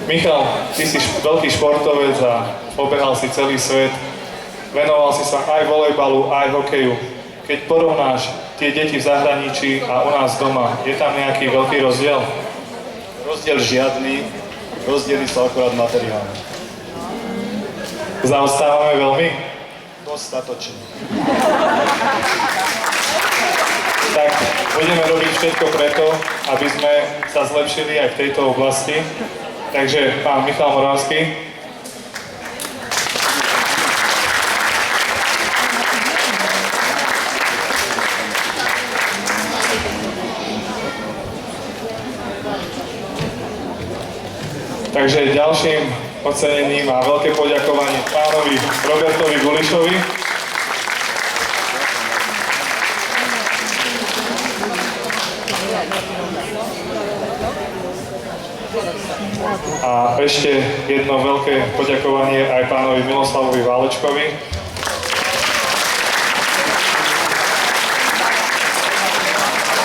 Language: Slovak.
Michal, ty si veľký športovec a obehal si celý svet. Venoval si sa aj volejbalu, aj hokeju. Keď porovnáš tie deti v zahraničí a u nás doma, je tam nejaký veľký rozdiel? Rozdiel žiadny, rozdiely sú akorát materiálne. Zaostávame veľmi? Dostatočne. Tak budeme robiť všetko preto, aby sme sa zlepšili aj v tejto oblasti. Takže pán Michal Moravský. Takže ďalším ocenením a veľké poďakovanie pánovi Robertovi Gulišovi. A ešte jedno veľké poďakovanie aj pánovi Miloslavovi Válečkovi,